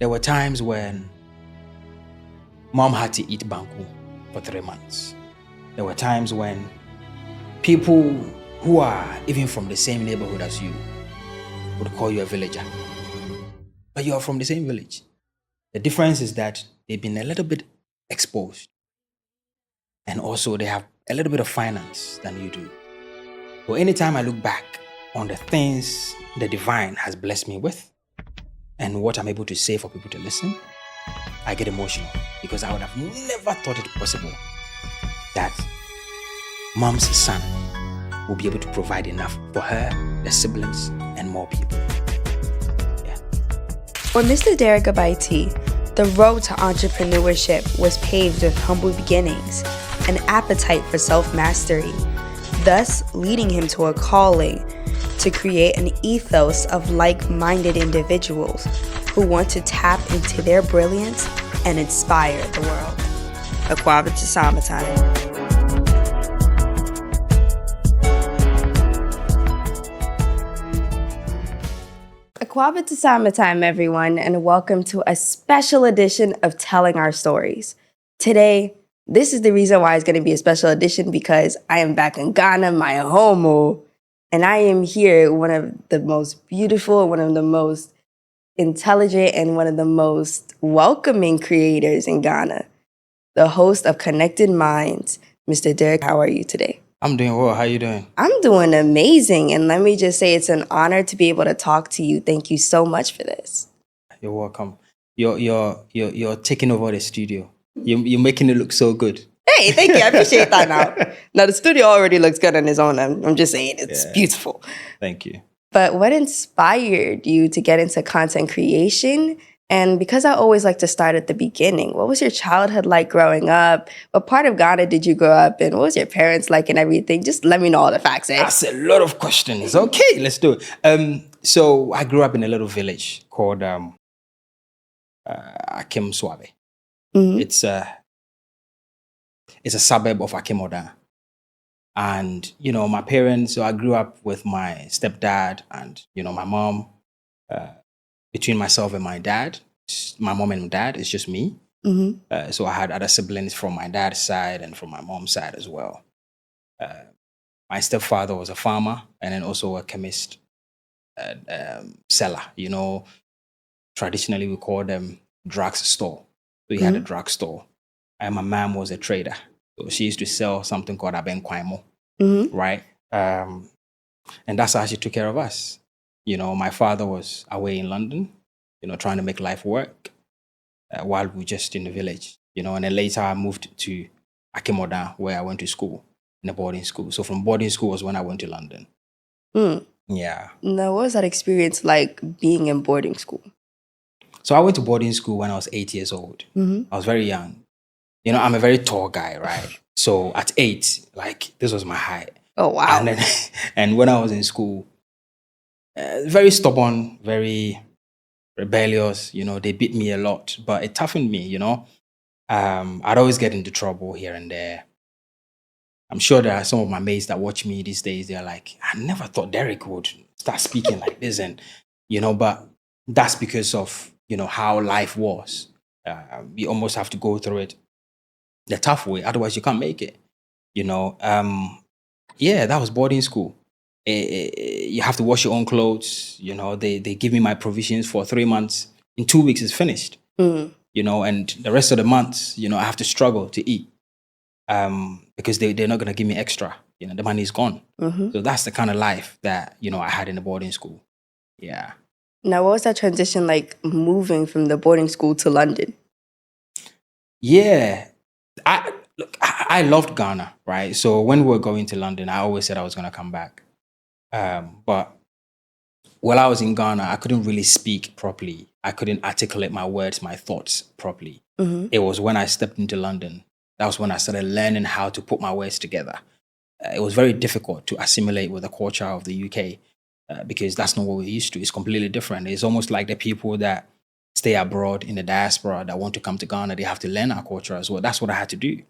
there were times when mom had to eat banku for 3 months. There were times when people who are even from the same neighborhood as you would call you a villager. But you are from the same village. The difference is that they've been a little bit exposed. And also they have a little bit of finance than you do. So anytime I look back on the things the divine has blessed me with and what I'm able to say for people to listen, I get emotional because I would have never thought it possible that mom's son will be able to provide enough for her, the siblings, and more people. Yeah. For Mr. Derrick Abaitey, the road to entrepreneurship was paved with humble beginnings, an appetite for self-mastery, thus leading him to a calling to create an ethos of like-minded individuals who want to tap into their brilliance and inspire the world. Akwaba to summertime. Akwaba to summertime, everyone, and welcome to a special edition of Telling Our Stories. Today, this is the reason why it's going to be a special edition, because I am back in Ghana, my home, and I am here with one of the most beautiful, one of the most intelligent, and one of the most welcoming creators in Ghana, the host of Connected Minds, Mr. Derrick. How are you today? I'm doing well. How are you doing? I'm doing amazing. And let me just say, it's an honor to be able to talk to you. Thank you so much for this. You're welcome. You're taking over the studio. You're making it look so good. Hey, thank you. I appreciate that now. Now, the studio already looks good on its own. I'm just saying, it's beautiful. Thank you. But what inspired you to get into content creation? And because I always like to start at the beginning, what was your childhood like growing up? What part of Ghana did you grow up in? What was your parents like and everything? Just let me know all the facts. That's a lot of questions. Okay, let's do it. So I grew up in a little village called Akim Swabe. Mm-hmm. It's a suburb of Akimoda. And, my parents, so I grew up with my stepdad and, my mom. Between myself and my dad, my mom and dad, it's just me. Mm-hmm. So I had other siblings from my dad's side and from my mom's side as well. My stepfather was a farmer and then also a chemist seller. Traditionally we call them drugstore. So he had a drugstore. And my mom was a trader. So she used to sell something called abenkwaimo, right? And that's how she took care of us. My father was away in London, trying to make life work while we were just in the village, and then later I moved to Akimoda, where I went to school, in a boarding school. So from boarding school was when I went to London. Yeah. Now, what was that experience like being in boarding school? So I went to boarding school when I was 8 years old. I was very young. I'm a very tall guy, right? So at 8, this was my height. Oh, wow. And when I was in school, very stubborn, very rebellious, they beat me a lot, but it toughened me, I'd always get into trouble here and there. I'm sure there are some of my mates that watch me these days, they're like, I never thought Derrick would start speaking like this, and, but that's because of, how life was. You almost have to go through it the tough way, otherwise you can't make it, that was boarding school. You have to wash your own clothes. They give me my provisions for 3 months. In 2 weeks, it's finished. And the rest of the months, I have to struggle to eat because they're not going to give me extra. The money is gone. So that's the kind of life that, I had in the boarding school. Yeah. Now, what was that transition like moving from the boarding school to London? Yeah. I loved Ghana, right? So when we were going to London, I always said I was going to come back. But while I was in Ghana, I couldn't really speak properly. I couldn't articulate my words, my thoughts properly. It was when I stepped into London, that was when I started learning how to put my words together. It was very difficult to assimilate with the culture of the UK because that's not what we're used to. It's completely different. It's almost like the people that stay abroad in the diaspora that want to come to Ghana, they have to learn our culture as well. That's what I had to do.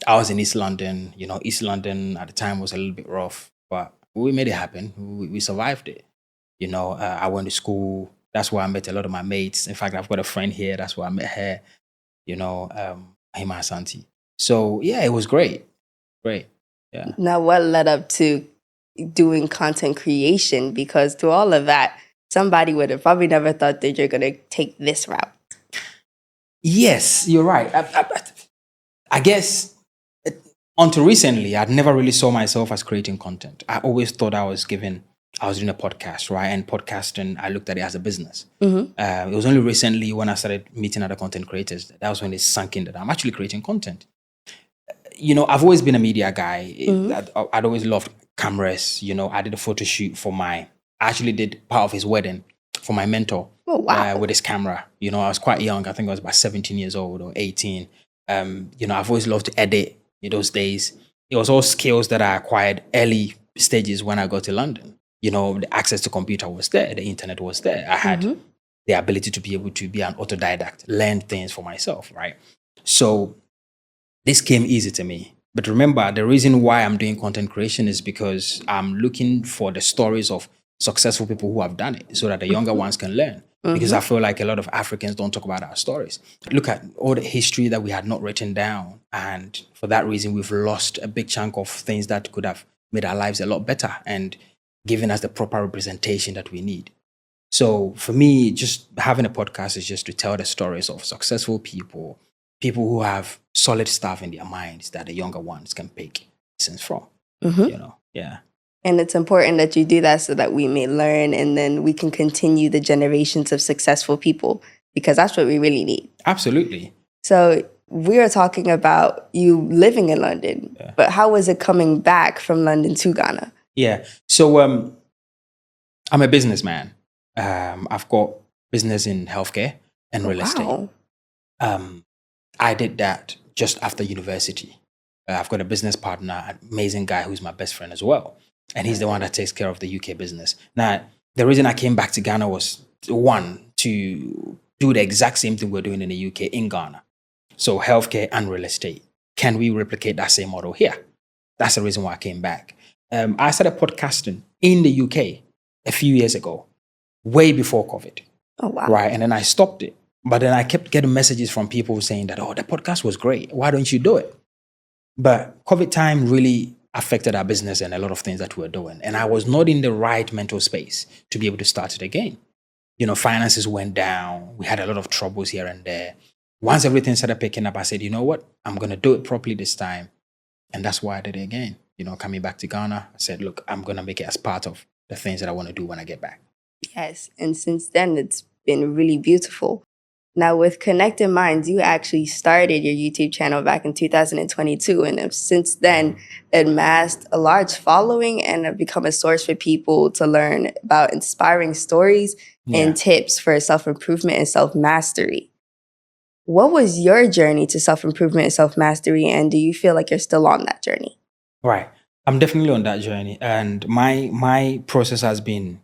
I was in East London. East London at the time was a little bit rough, but we made it happen. We survived it. I went to school That's where I met a lot of my mates. In fact, I've got a friend here. That's where I met her, Hima Asante. So yeah, it was great. Great. Yeah. Now, what led up to doing content creation? Because through all of that, somebody would have probably never thought that you're going to take this route. Yes, you're right. I guess until recently, I'd never really saw myself as creating content. I always thought I was doing a podcast, right? And podcasting, I looked at it as a business. It was only recently when I started meeting other content creators, that was when it sunk in that I'm actually creating content. I've always been a media guy. I'd always loved cameras. I did a photo shoot I actually did part of his wedding for my mentor. Oh, wow. With his camera. I was quite young. I think I was about 17 years old or 18. I've always loved to edit in those days. It was all skills that I acquired early stages when I got to London. The access to computer was there. The internet was there. I had the ability to be able to be an autodidact, learn things for myself, right? So this came easy to me. But remember, the reason why I'm doing content creation is because I'm looking for the stories of successful people who have done it so that the younger ones can learn. Because I feel like a lot of Africans don't talk about our stories. Look at all the history that we had not written down. And for that reason, we've lost a big chunk of things that could have made our lives a lot better and given us the proper representation that we need. So for me, just having a podcast is just to tell the stories of successful people who have solid stuff in their minds that the younger ones can pick lessons from, yeah. And it's important that you do that so that we may learn and then we can continue the generations of successful people, because that's what we really need. Absolutely. So we are talking about you living in London, but how was it coming back from London to Ghana? Yeah. So I'm a businessman. I've got business in healthcare and real estate. I did that just after university. I've got a business partner, an amazing guy who's my best friend as well. And he's the one that takes care of the UK business. Now, the reason I came back to Ghana was, one, to do the exact same thing we're doing in the UK in Ghana. So healthcare and real estate. Can we replicate that same model here? That's the reason why I came back. I started podcasting in the UK a few years ago, way before COVID. Oh, wow. Right. And then I stopped it. But then I kept getting messages from people saying that, the podcast was great. Why don't you do it? But COVID time really affected our business and a lot of things that we were doing. And I was not in the right mental space to be able to start it again. Finances went down. We had a lot of troubles here and there. Once everything started picking up, I said, you know what? I'm going to do it properly this time. And that's why I did it again. Coming back to Ghana, I said, look, I'm going to make it as part of the things that I want to do when I get back. Yes. And since then, it's been really beautiful. Now, with Connected Minds, you actually started your YouTube channel back in 2022 and have since then amassed a large following and have become a source for people to learn about inspiring stories and tips for self-improvement and self-mastery. What was your journey to self-improvement and self-mastery, and do you feel like you're still on that journey? Right. I'm definitely on that journey. And my process has been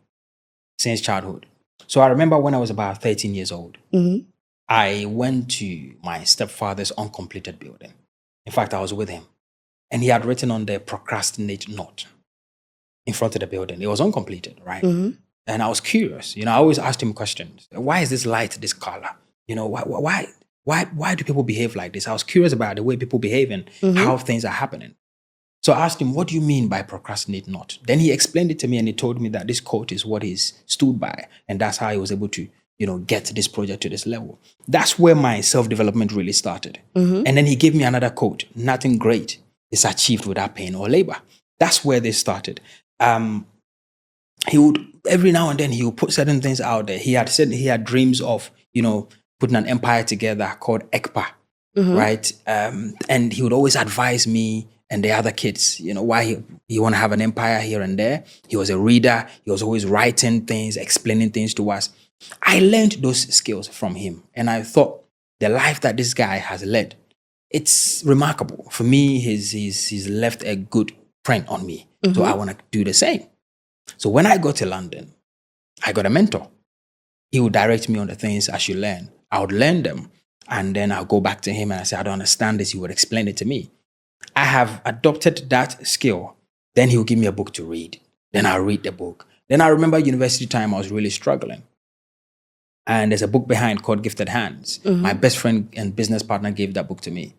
since childhood. So I remember when I was about 13 years old, I went to my stepfather's uncompleted building. In fact, I was with him. And he had written on the procrastinate note in front of the building. It was uncompleted, right? And I was curious. I always asked him questions. Why is this light this color? Why do people behave like this? I was curious about the way people behave and how things are happening. So I asked him, what do you mean by procrastinate not? Then he explained it to me and he told me that this quote is what he's stood by. And that's how he was able to, get this project to this level. That's where my self-development really started. And then he gave me another quote, nothing great is achieved without pain or labor. That's where they started. He would, every now and then, he would put certain things out there. He had said he had dreams of, putting an empire together called ECPA, right? And he would always advise me and the other kids, why he want to have an empire here and there. He was a reader. He was always writing things, explaining things to us. I learned those skills from him. And I thought the life that this guy has led, it's remarkable. For me, he's left a good print on me. So I want to do the same. So when I got to London, I got a mentor. He would direct me on the things I should learn. I would learn them. And then I'll go back to him and I say, I don't understand this. He would explain it to me. I have adopted that skill. Then he'll give me a book to read. Then I'll read the book. Then I remember university time, I was really struggling. And there's a book behind called Gifted Hands. My best friend and business partner gave that book to me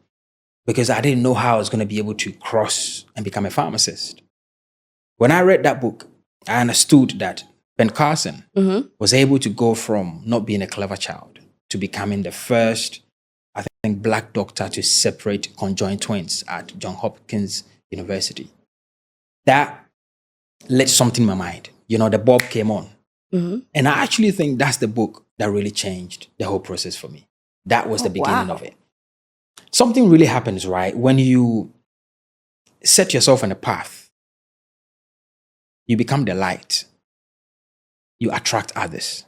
because I didn't know how I was going to be able to cross and become a pharmacist. When I read that book, I understood that Ben Carson was able to go from not being a clever child to becoming the first, I think, black doctor to separate conjoined twins at Johns Hopkins University. That lit something in my mind. You know, the bulb came on. And I actually think that's the book that really changed the whole process for me. That was the beginning of it. Something really happens, right? When you set yourself on a path, you become the light. You attract others.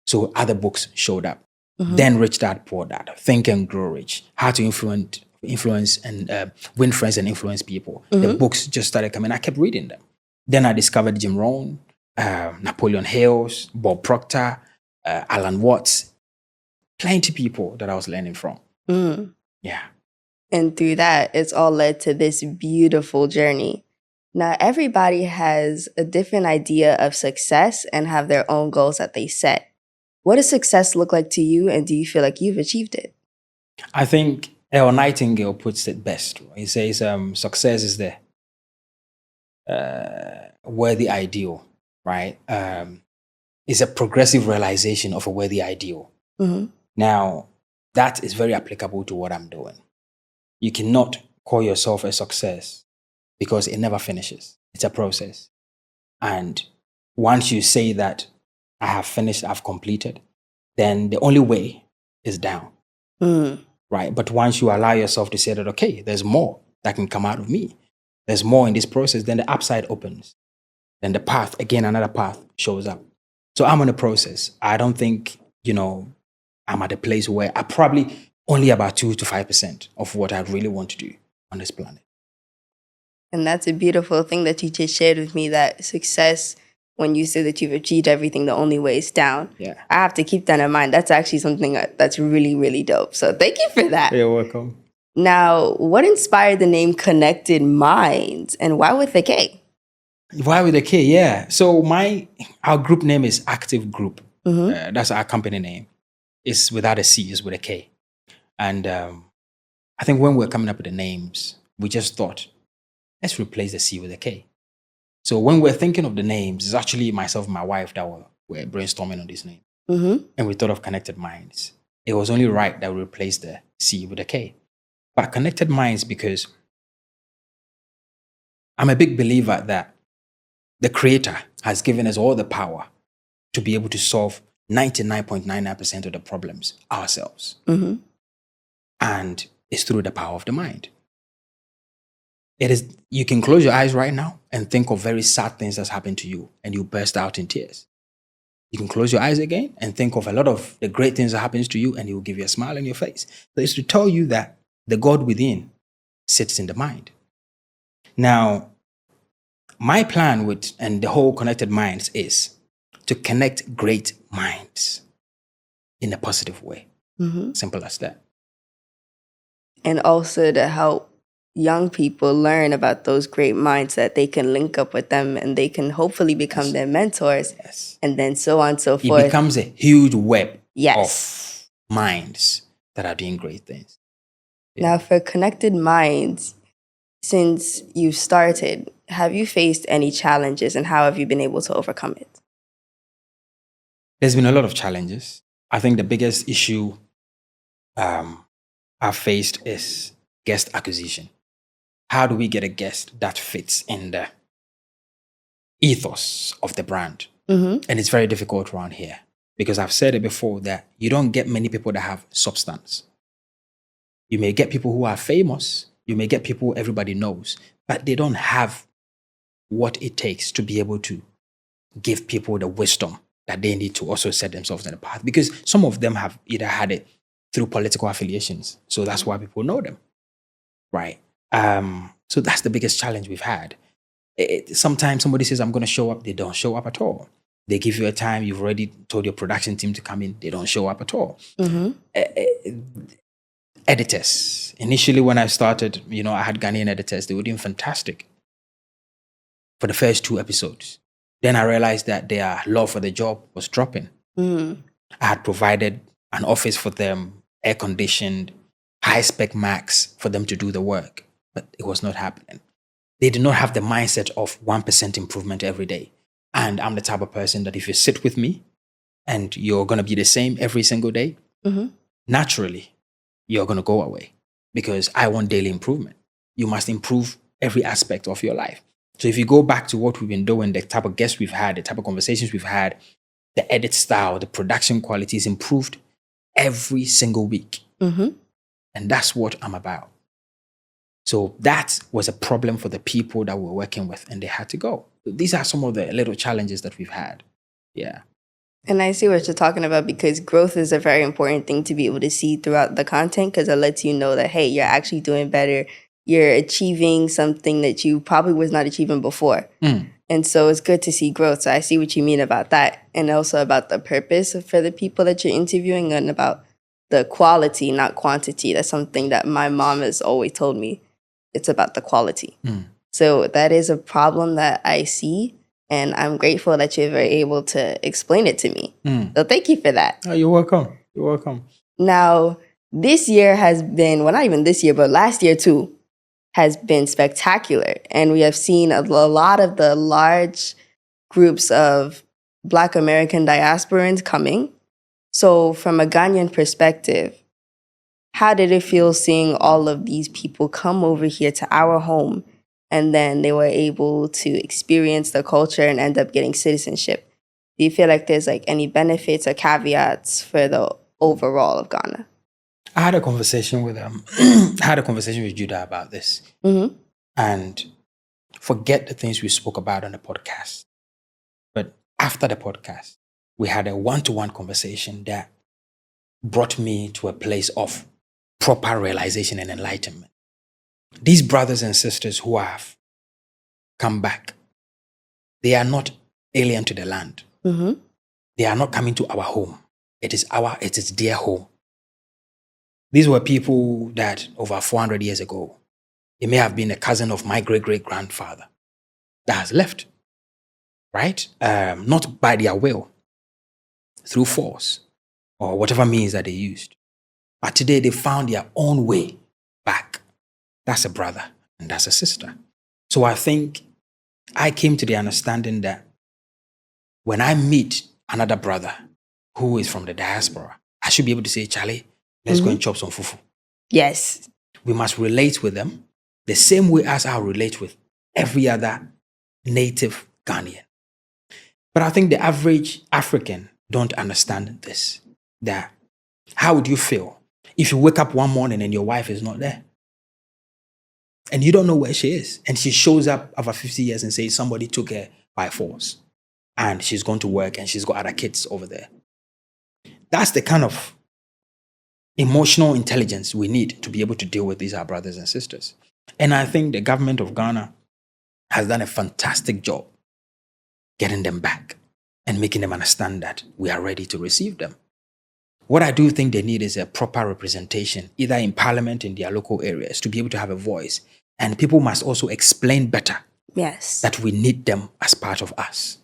So other books showed up. Then Rich Dad Poor Dad, Think and Grow Rich, How to Influence and Win Friends and Influence People. The books just started coming. I kept reading them. Then I discovered Jim Rohn, Napoleon Hills, Bob Proctor, Alan Watts, plenty people that I was learning from. Yeah. And through that, it's all led to this beautiful journey. Now, everybody has a different idea of success and have their own goals that they set. What does success look like to you, and do you feel like you've achieved it? I think Earl Nightingale puts it best. He says success is the worthy ideal, right? It's a progressive realization of a worthy ideal. Now, that is very applicable to what I'm doing. You cannot call yourself a success because it never finishes. It's a process. And once you say that I have finished, I've completed, then the only way is down, right? But once you allow yourself to say that, okay, there's more that can come out of me. There's more in this process, then the upside opens. Then the path, again, another path shows up. So I'm on a process. I don't think, I'm at a place where I probably only about 2 to 5% of what I really want to do on this planet. And that's a beautiful thing that you just shared with me, that success, when you say that you've achieved everything, the only way is down. Yeah. I have to keep that in mind. That's actually something that's really, really dope. So thank you for that. You're welcome. Now, what inspired the name Connected Minds, and why with a K? Why with a K? Yeah. So our group name is Active Group. That's our company name. It's without a C, it's with a K. And I think when we were coming up with the names, we just thought, let's replace the C with a K. So when we're thinking of the names, it's actually myself and my wife that were brainstorming on this name. And we thought of Connected Minds. It was only right that we replaced the C with a K. But Connected Minds, because I'm a big believer that the Creator has given us all the power to be able to solve 99.99% of the problems ourselves. And it's through the power of the mind. You can close your eyes right now and think of very sad things that's happened to you, and you burst out in tears. You can close your eyes again and think of a lot of the great things that happens to you, and he will give you a smile on your face. So it's to tell you that the God within sits in the mind. Now, my plan and the whole Connected Minds is to connect great minds in a positive way. Simple as that. And also to help young people learn about those great minds, that they can link up with them and they can hopefully become their mentors. And then so on and so forth. It becomes a huge web of minds that are doing great things. Now, for Connected Minds, since you've started, have you faced any challenges, and how have you been able to overcome it? There's been a lot of challenges. I think the biggest issue I've faced is guest acquisition. How do we get a guest that fits in the ethos of the brand? And it's very difficult around here because I've said it before that you don't get many people that have substance. You may get people who are famous. You may get people everybody knows, but they don't have what it takes to be able to give people the wisdom that they need to also set themselves on the path, because some of them have either had it through political affiliations. So that's why people know them, right? So that's the biggest challenge we've had. Sometimes somebody says, I'm going to show up. They don't show up at all. They give you a time. You've already told your production team to come in. They don't show up at all. Editors. Initially, when I started, I had Ghanaian editors. They were doing fantastic for the first 2 episodes. Then I realized that their love for the job was dropping. I had provided an office for them, air conditioned, high spec Macs for them to do the work, but it was not happening. They did not have the mindset of 1% improvement every day. And I'm the type of person that if you sit with me and you're going to be the same every single day, naturally, you're going to go away because I want daily improvement. You must improve every aspect of your life. So if you go back to what we've been doing, the type of guests we've had, the type of conversations we've had, the edit style, the production quality is improved every single week. And that's what I'm about. So that was a problem for the people that we're working with, and they had to go. These are some of the little challenges that we've had. Yeah. And I see what you're talking about, because growth is a very important thing to be able to see throughout the content, because it lets you know that, hey, you're actually doing better. You're achieving something that you probably was not achieving before. And so it's good to see growth. So I see what you mean about that. And also about the purpose for the people that you're interviewing, and about the quality, not quantity. That's something that my mom has always told me. It's about the quality. So that is a problem that I see. And I'm grateful that you were able to explain it to me. So thank you for that. Oh, you're welcome. You're welcome. Now, this year has been, well, not even this year, but last year too, has been spectacular. And we have seen a lot of the large groups of Black American diasporans coming. So from a Ghanaian perspective, how did it feel seeing all of these people come over here to our home, and then they were able to experience the culture and end up getting citizenship? Do you feel like there's like any benefits or caveats for the overall of Ghana? I had a conversation with Judah about this. And forget the things we spoke about on the podcast. But after the podcast, we had a one-to-one conversation that brought me to a place of proper realization and enlightenment. These brothers and sisters who have come back, they are not alien to the land. They are not coming to our home. It is their home. These were people that over 400 years ago, it may have been a cousin of my great-great-grandfather that has left, right? Not by their will, through force, or whatever means that they used. But today they found their own way back. That's a brother and that's a sister. So I think I came to the understanding that when I meet another brother who is from the diaspora, I should be able to say, Charlie, let's go and chop some fufu. Yes. We must relate with them the same way as I relate with every other native Ghanaian. But I think the average African don't understand this. That how would you feel if you wake up one morning and your wife is not there? And you don't know where she is. And she shows up after 50 years and says somebody took her by force. And she's gone to work and she's got other kids over there. That's the kind of emotional intelligence we need to be able to deal with these our brothers and sisters. And I think the government of Ghana has done a fantastic job getting them back and making them understand that we are ready to receive them. What I do think they need is a proper representation, either in parliament, in their local areas, to be able to have a voice. And people must also explain better that we need them as part of us.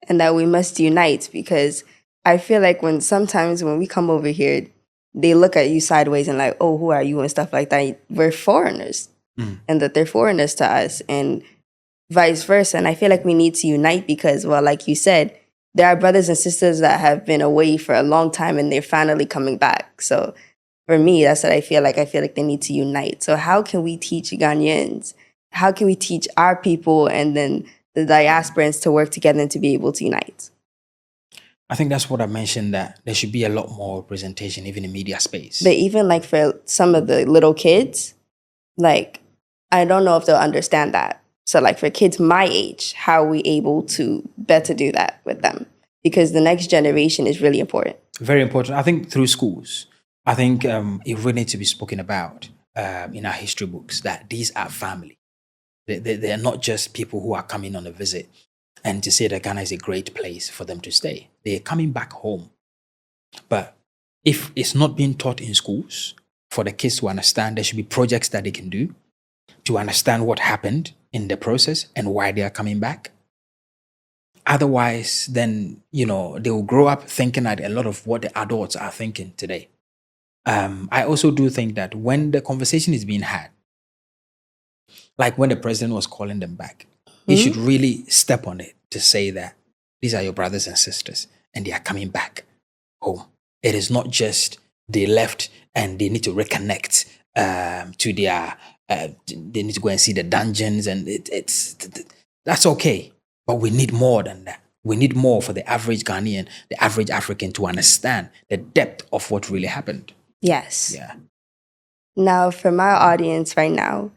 And that we must unite, because I feel like sometimes when we come over here, they look at you sideways and like, oh, who are you and stuff like that. We're foreigners, and that they're foreigners to us, and vice versa. And I feel like we need to unite because, well, like you said, there are brothers and sisters that have been away for a long time and they're finally coming back. So for me, that's what I feel like. I feel like they need to unite. So how can we teach Ghanaians? How can we teach our people and then the diasporans to work together and to be able to unite? I think that's what I mentioned, that there should be a lot more representation, even in media space. But even like for some of the little kids, like, I don't know if they'll understand that. So like for kids my age, how are we able to better do that with them? Because the next generation is really important. Very important. I think through schools, I think it really needs to be spoken about in our history books, that these are family. They are not just people who are coming on a visit and to say that Ghana is a great place for them to stay. They are coming back home. But if it's not being taught in schools for the kids to understand, there should be projects that they can do to understand what happened in the process and why they are coming back. Otherwise, then, they will grow up thinking that a lot of what the adults are thinking today. I also do think that when the conversation is being had, like when the president was calling them back, he should really step on it to say that these are your brothers and sisters and they are coming back home. It is not just they left and they need to reconnect to their, they need to go and see the dungeons, and that's okay. But we need more than that. We need more for the average Ghanaian, the average African to understand the depth of what really happened. Yes. Yeah. Now, for my audience right now,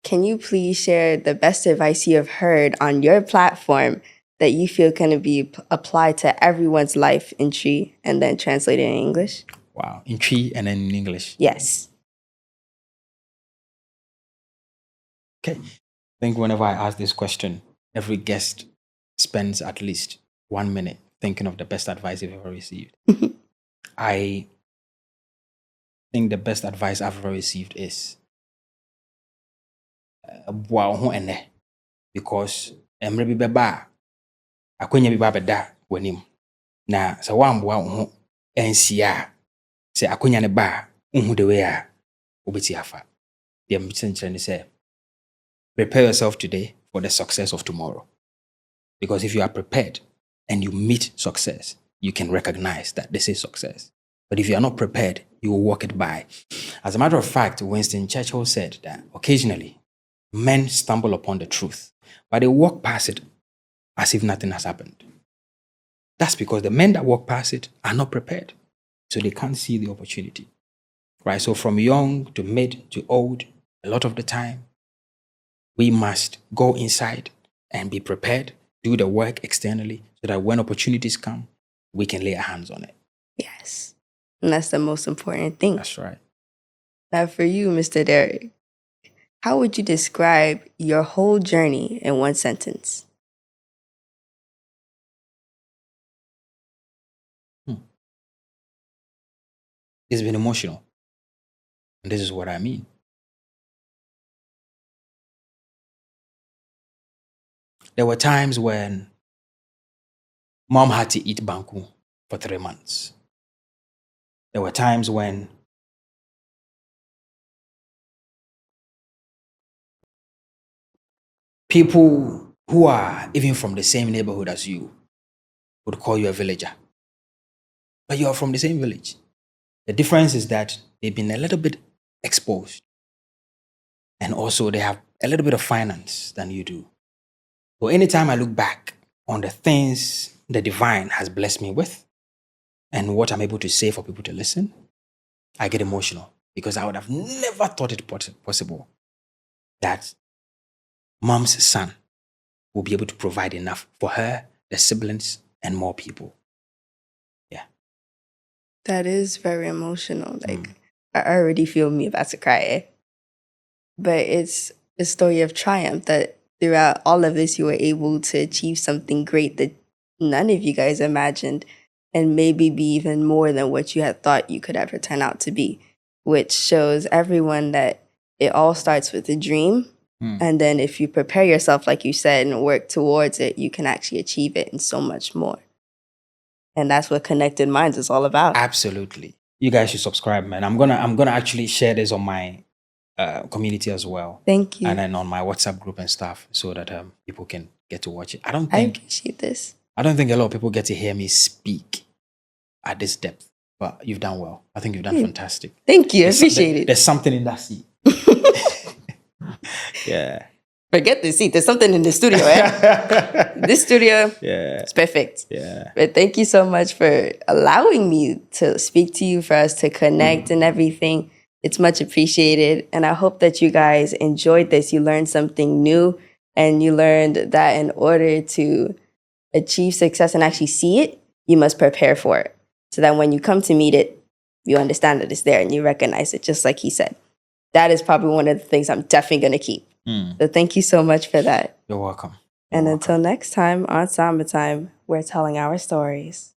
can you please share the best advice you have heard on your platform that you feel can be applied to everyone's life in Tree and then translated in English? Wow. In Tree and then in English. Yes. Okay. I think whenever I ask this question, every guest spends at least 1 minute thinking of the best advice they've ever received. I think the best advice I've ever received is because emre bi beba akwanya bi ba beda wanim na sa wamboa wo ho ensia se akwanya ne ba unhu de we a obeti afa the ambition say prepare yourself today for the success of tomorrow, because if you are prepared and you meet success, you can recognize that this is success. But if you are not prepared, you will walk it by. As a matter of fact, Winston Churchill said that occasionally men stumble upon the truth, but they walk past it as if nothing has happened. That's because the men that walk past it are not prepared, so they can't see the opportunity. Right? So from young to mid to old, a lot of the time, we must go inside and be prepared, do the work externally, so that when opportunities come, we can lay our hands on it. Yes. And that's the most important thing. That's right. Now for you, Mr. Derrick, how would you describe your whole journey in one sentence? It's been emotional. And this is what I mean. There were times when mom had to eat banku for 3 months. There were times when people who are even from the same neighborhood as you would call you a villager. But you are from the same village. The difference is that they've been a little bit exposed. And also they have a little bit of finance than you do. So anytime I look back on the things the divine has blessed me with and what I'm able to say for people to listen, I get emotional, because I would have never thought it possible that mom's son will be able to provide enough for her, the siblings, and more people. Yeah. That is very emotional. Like, I already feel me about to cry. But it's a story of triumph that throughout all of this, you were able to achieve something great that none of you guys imagined, and maybe be even more than what you had thought you could ever turn out to be, which shows everyone that it all starts with a dream. And then if you prepare yourself, like you said, and work towards it, you can actually achieve it and so much more. And that's what Connected Minds is all about. Absolutely. You guys should subscribe, man. I'm gonna actually share this on my community as well. Thank you. And then on my WhatsApp group and stuff, so that people can get to watch it. I appreciate this. I don't think a lot of people get to hear me speak at this depth, but you've done well. I think you've done fantastic. Thank you. I appreciate it. There's something in that seat. Yeah. Forget the seat. There's something in the studio, eh? This studio, it's perfect. Yeah. But thank you so much for allowing me to speak to you, for us to connect and everything. It's much appreciated. And I hope that you guys enjoyed this. You learned something new, and you learned that in order to achieve success and actually see it, you must prepare for it. So that when you come to meet it, you understand that it's there and you recognize it, just like he said. That is probably one of the things I'm definitely going to keep. So thank you so much for that. You're welcome. And until next time on Summertime, we're telling our stories.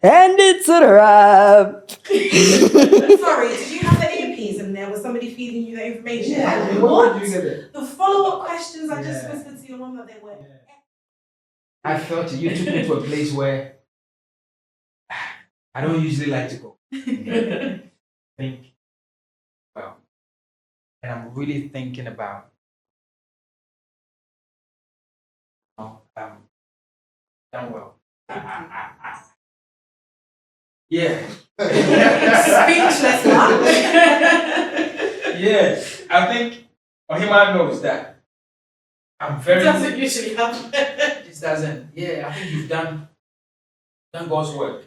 And it's a wrap. Sorry, did you have the earpiece in there? there? Was somebody feeding you the information? Yeah, And what did you get there? the follow-up questions I just whispered to your mom that they were. I felt it. You took me to a place where I don't usually like to go. Think, well, and I'm really thinking about, done well. Yeah. Speechless, huh? Yeah, I think Ohima knows that. I'm It very. doesn't usually happen. This doesn't. Yeah, I think you've done God's work.